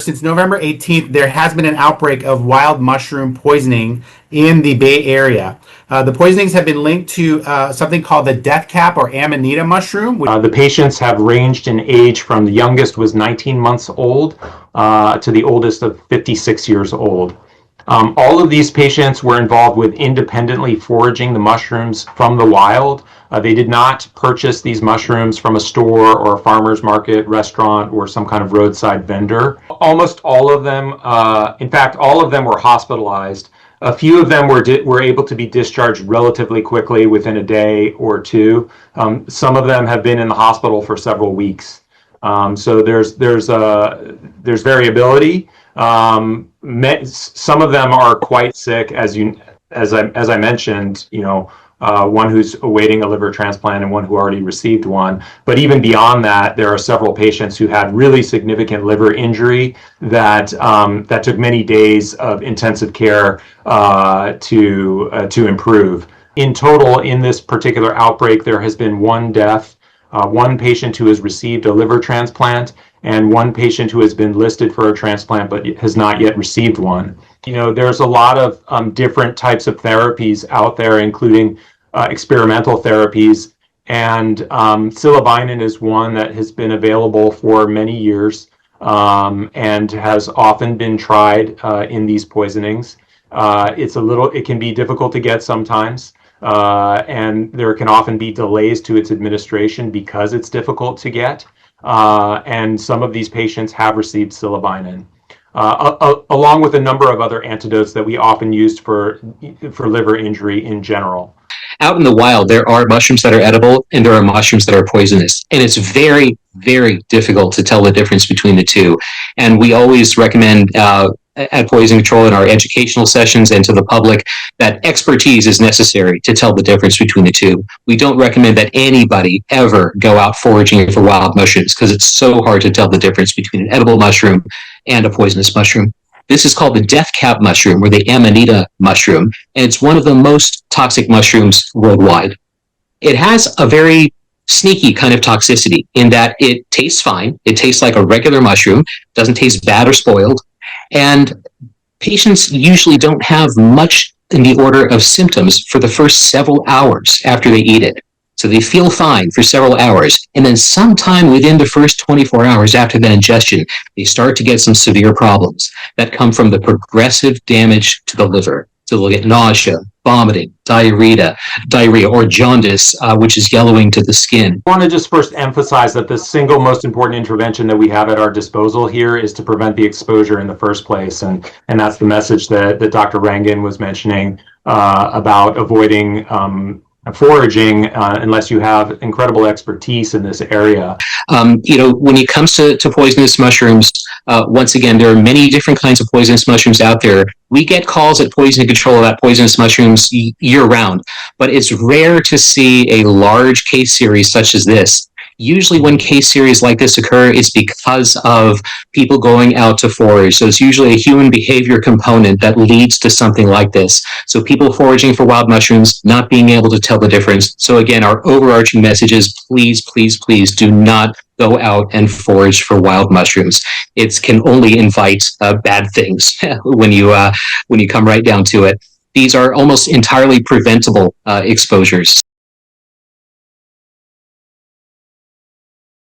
since November 18th, there has been an outbreak of wild mushroom poisoning in the Bay Area. The poisonings have been linked to something called the death cap or amanita mushroom. The patients have ranged in age from the youngest was 19 months old to the oldest of 56 years old. All of these patients were involved with independently foraging the mushrooms from the wild. They did not purchase these mushrooms from a store or a farmer's market, restaurant, or some kind of roadside vendor. Almost all of them, in fact, all of them were hospitalized. A few of them were able to be discharged relatively quickly within a day or two. Some of them have been in the hospital for several weeks. So there's variability. Some of them are quite sick, as I mentioned. One who's awaiting a liver transplant and one who already received one. But even beyond that, there are several patients who had really significant liver injury that took many days of intensive care to improve. In total, in this particular outbreak, there has been one death, one patient who has received a liver transplant, and one patient who has been listed for a transplant but has not yet received one. There's a lot of different types of therapies out there, including experimental therapies, and silibinin is one that has been available for many years and has often been tried in these poisonings. It can be difficult to get sometimes, and there can often be delays to its administration because it's difficult to get. And some of these patients have received silibinin, along with a number of other antidotes that we often use for liver injury in general. Out in the wild, there are mushrooms that are edible and there are mushrooms that are poisonous. And it's very, very difficult to tell the difference between the two. And we always recommend at Poison Control in our educational sessions and to the public that expertise is necessary to tell the difference between the two. We don't recommend that anybody ever go out foraging for wild mushrooms because it's so hard to tell the difference between an edible mushroom and a poisonous mushroom. This is called the death cap mushroom or the amanita mushroom, and it's one of the most toxic mushrooms worldwide. It has a very sneaky kind of toxicity in that it tastes fine. It tastes like a regular mushroom, doesn't taste bad or spoiled, and patients usually don't have much in the order of symptoms for the first several hours after they eat it. So they feel fine for several hours, and then sometime within the first 24 hours after that ingestion, they start to get some severe problems that come from the progressive damage to the liver. So they'll get nausea, vomiting, diarrhea, or jaundice, which is yellowing to the skin. I want to just first emphasize that the single most important intervention that we have at our disposal here is to prevent the exposure in the first place. And that's the message that Dr. Rangan was mentioning about avoiding foraging unless you have incredible expertise in this area. When it comes to poisonous mushrooms, once again, there are many different kinds of poisonous mushrooms out there. We get calls at Poison Control about poisonous mushrooms year round, but it's rare to see a large case series such as this. Usually when case series like this occur, it's because of people going out to forage. So it's usually a human behavior component that leads to something like this. So people foraging for wild mushrooms, not being able to tell the difference. So again, our overarching message is please, please, please do not go out and forage for wild mushrooms. It can only invite bad things when you come right down to it. These are almost entirely preventable exposures.